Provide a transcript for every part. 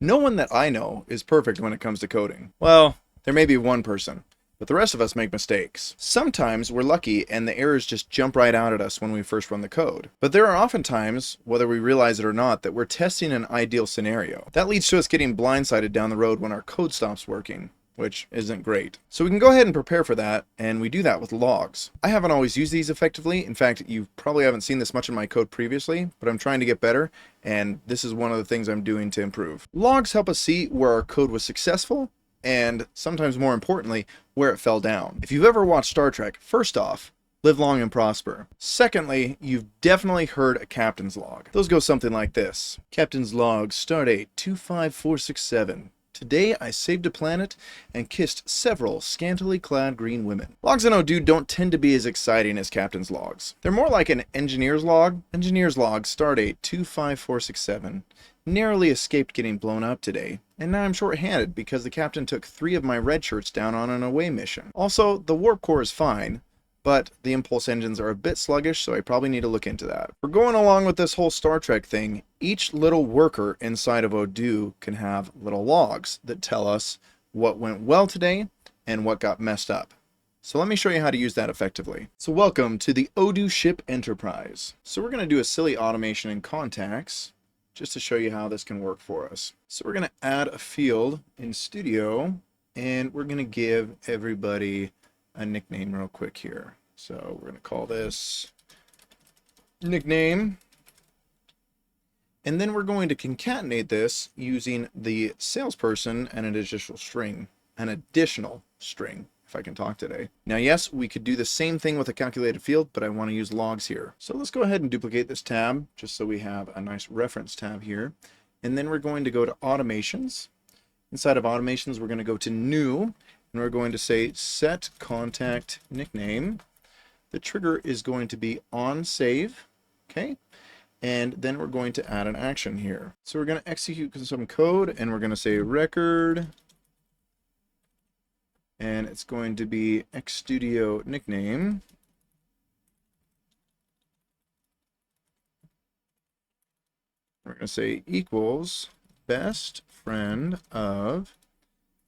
No one that I know is perfect when it comes to coding. Well, there may be one person, but the rest of us make mistakes. Sometimes we're lucky and the errors just jump right out at us when we first run the code. But there are often times, whether we realize it or not, that we're testing an ideal scenario. That leads to us getting blindsided down the road when our code stops working, which isn't great. So we can go ahead and prepare for that, and we do that with logs. I haven't always used these effectively. In fact, you probably haven't seen this much in my code previously, but I'm trying to get better, and this is one of the things I'm doing to improve. Logs help us see where our code was successful, and sometimes more importantly, where it fell down. If you've ever watched Star Trek, first off, live long and prosper. Secondly, you've definitely heard a captain's log. Those go something like this. Captain's log, stardate 25467. Today I saved a planet and kissed several scantily clad green women. Logs in ODOO don't tend to be as exciting as captain's logs. They're more like an engineer's log. Engineer's log, stardate 25467. Narrowly escaped getting blown up today, and now I'm short-handed because the captain took 3 of my red shirts down on an away mission. Also, the warp core is fine, but the impulse engines are a bit sluggish, so I probably need to look into that. We're going along with this whole Star Trek thing. Each little worker inside of ODOO can have little logs that tell us what went well today and what got messed up. So let me show you how to use that effectively. So welcome to the ODOO Ship Enterprise. So we're going to do a silly automation in contacts just to show you how this can work for us. So we're going to add a field in Studio, and we're going to give everybody a nickname real quick here. So we're going to call this nickname. And then we're going to concatenate this using the salesperson and an additional string. If I can talk today. Now, yes, we could do the same thing with a calculated field, but I want to use logs here. So let's go ahead and duplicate this tab just so we have a nice reference tab here. And then we're going to go to automations. Inside of automations, we're going to go to new, and we're going to say set contact nickname. The trigger is going to be on save, okay? And then we're going to add an action here. So we're going to execute some code, and we're going to say record, and it's going to be xstudio nickname. We're going to say equals best friend of,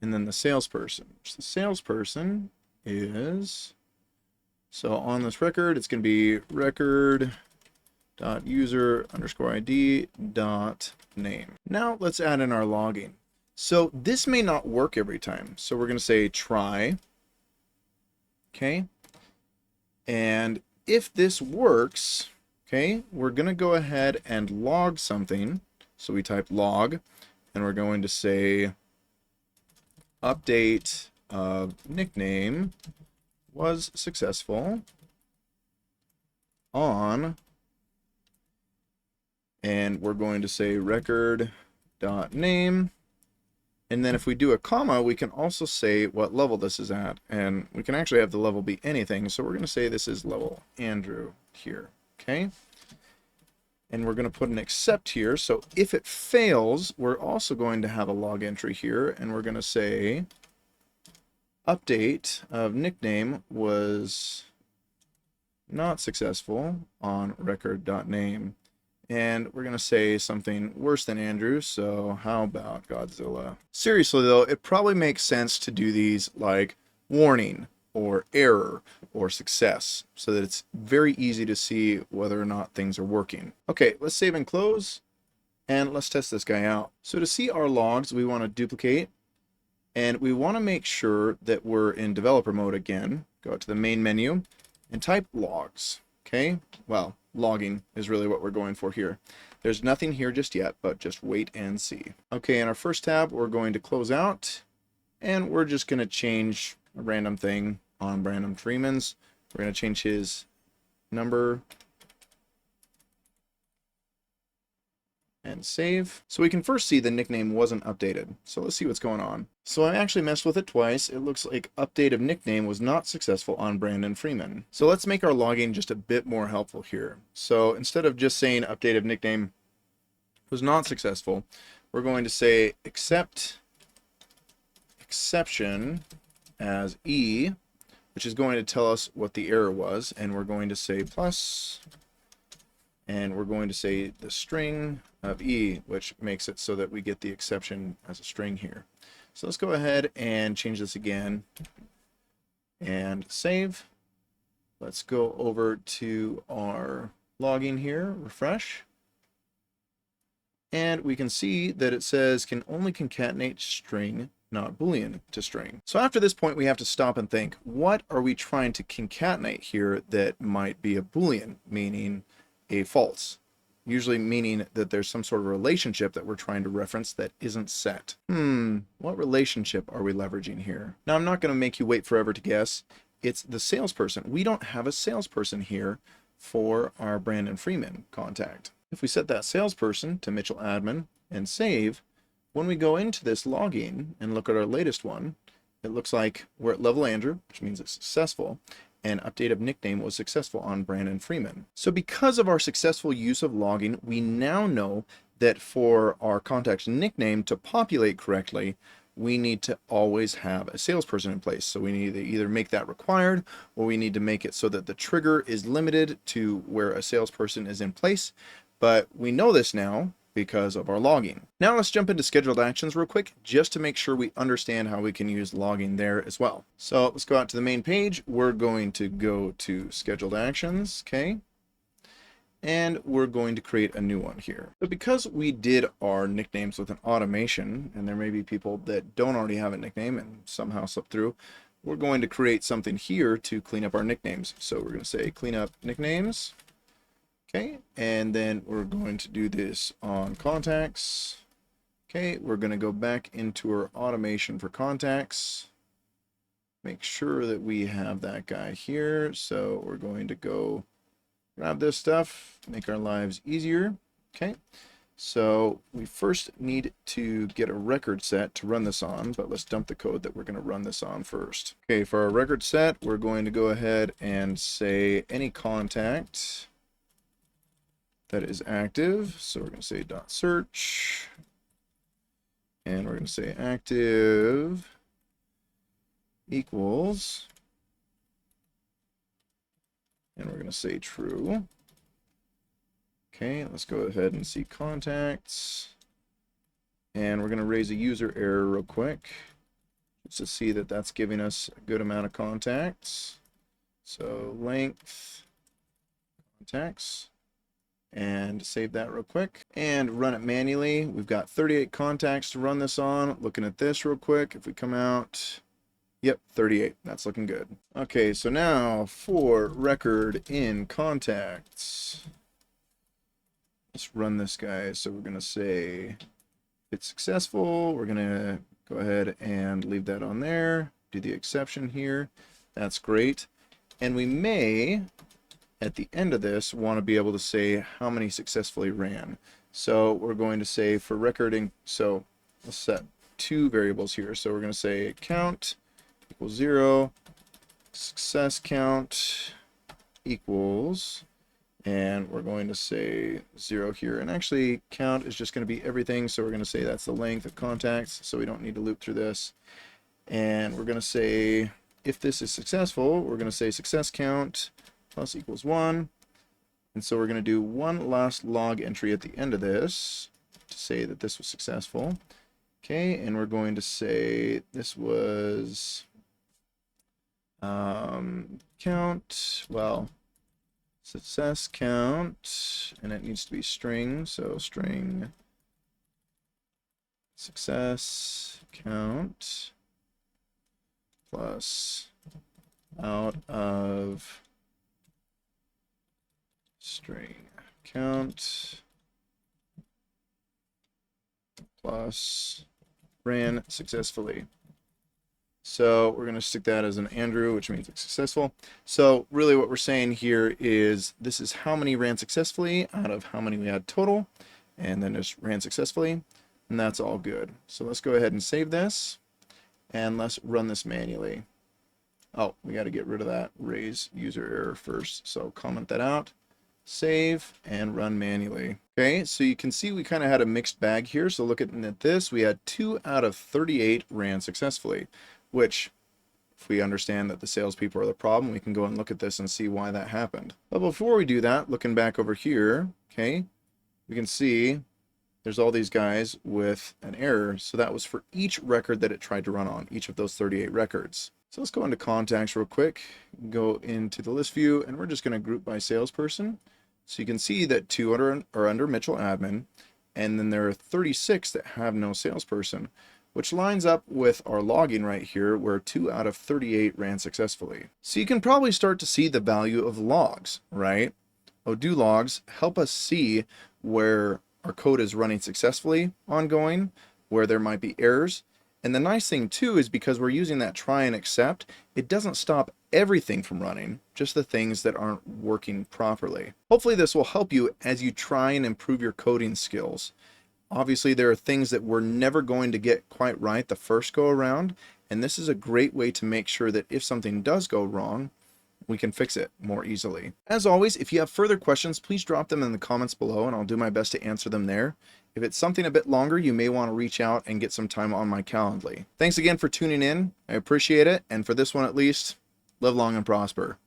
and then the salesperson. So the salesperson is, so on this record, it's going to be record.user_id.name. Now let's add in our logging. So this may not work every time. So we're going to say try. Okay. And if this works, okay, we're going to go ahead and log something. So we type log, and we're going to say update of nickname was successful on, and we're going to say record.name. And then if we do a comma, we can also say what level this is at. And we can actually have the level be anything. So we're going to say this is level Andrew here. Okay. And we're going to put an except here. So if it fails, we're also going to have a log entry here. And we're going to say update of nickname was not successful on record.name. And we're going to say something worse than Andrew, so how about Godzilla? Seriously though, it probably makes sense to do these like warning or error or success so that it's very easy to see whether or not things are working. Okay, let's save and close, and let's test this guy out. So to see our logs, we want to duplicate, and we want to make sure that we're in developer mode again. Go out to the main menu and type logs. Okay, well, logging is really what we're going for here. There's nothing here just yet, but just wait and see. Okay, in our first tab, we're going to close out, and we're just going to change a random thing on Brandon Freeman's. We're going to change his number and save. So we can first see the nickname wasn't updated. So let's see what's going on. So I actually messed with it twice. It looks like update of nickname was not successful on Brandon Freeman. So let's make our logging just a bit more helpful here. So instead of just saying update of nickname was not successful, we're going to say except exception as E, which is going to tell us what the error was, and we're going to say plus, and we're going to say the string of E, which makes it so that we get the exception as a string here. So let's go ahead and change this again and save. Let's go over to our logging here, refresh. And we can see that it says can only concatenate string, not Boolean, to string. So after this point, we have to stop and think, what are we trying to concatenate here that might be a Boolean, meaning a false? Usually meaning that there's some sort of relationship that we're trying to reference that isn't set. What relationship are we leveraging here? Now, I'm not going to make you wait forever to guess. It's the salesperson. We don't have a salesperson here for our Brandon Freeman contact. If we set that salesperson to Mitchell admin and save, when we go into this logging and look at our latest one, it looks like we're at level Andrew, which means it's successful, and update of nickname was successful on Brandon Freeman. So because of our successful use of logging, we now know that for our contact's nickname to populate correctly, we need to always have a salesperson in place. So we need to either make that required, or we need to make it so that the trigger is limited to where a salesperson is in place. But we know this now because of our logging. Now let's jump into scheduled actions real quick, just to make sure we understand how we can use logging there as well. So let's go out to the main page. We're going to go to scheduled actions, okay? And we're going to create a new one here. But because we did our nicknames with an automation, and there may be people that don't already have a nickname and somehow slip through, we're going to create something here to clean up our nicknames. So we're going to say clean up nicknames. Okay, and then we're going to do this on contacts. Okay, we're going to go back into our automation for contacts. Make sure that we have that guy here. So we're going to go grab this stuff, make our lives easier. Okay, so we first need to get a record set to run this on, but let's dump the code that we're going to run this on first. Okay, for our record set, we're going to go ahead and say any contact that is active. So we're going to say dot search, and we're going to say active equals, and we're going to say true. Okay, let's go ahead and see contacts, and we're going to raise a user error real quick just to see that that's giving us a good amount of contacts. So length contacts, and save that real quick and run it manually. We've got 38 contacts to run this on. Looking at this real quick, if we come out, yep, 38. That's looking good. Okay, so now for record in contacts, let's run this guy. So we're going to say it's successful. We're going to go ahead and leave that on there, do the exception here. That's great. And we may, at the end of this, want to be able to say how many successfully ran. So we're going to say for recording, so let's set two variables here. So we're going to say count equals 0, success count equals, and we're going to say 0 here. And actually count is just going to be everything. So we're going to say that's the length of contacts. So we don't need to loop through this. And we're going to say if this is successful, we're going to say success count plus equals 1. And so we're going to do one last log entry at the end of this to say that this was successful. Okay, and we're going to say this was count, well, success count, and it needs to be string, so string success count plus out of string count plus ran successfully. So we're going to stick that as an Andrew, which means it's successful. So really what we're saying here is this is how many ran successfully out of how many we had total, and then just ran successfully, and that's all good. So let's go ahead and save this, and let's run this manually. Oh, we got to get rid of that raise user error first. So comment that out, save, and run manually. Okay, so you can see we kind of had a mixed bag here. So looking at this, we had 2 out of 38 ran successfully, which if we understand that the salespeople are the problem, we can go and look at this and see why that happened. But before we do that, looking back over here, okay, we can see there's all these guys with an error. So that was for each record that it tried to run on, each of those 38 records. So let's go into contacts real quick, go into the list view, and we're just going to group by salesperson. So you can see that 2 are under Mitchell admin, and then there are 36 that have no salesperson, which lines up with our logging right here where 2 out of 38 ran successfully. So you can probably start to see the value of logs, right? ODOO logs help us see where our code is running successfully ongoing, where there might be errors. And the nice thing too is because we're using that try and accept, it doesn't stop everything from running, just the things that aren't working properly. Hopefully this will help you as you try and improve your coding skills. Obviously there are things that we're never going to get quite right the first go around, and this is a great way to make sure that if something does go wrong, we can fix it more easily. As always, if you have further questions, please drop them in the comments below and I'll do my best to answer them there. If it's something a bit longer, you may want to reach out and get some time on my Calendly. Thanks again for tuning in. I appreciate it. And for this one at least, live long and prosper.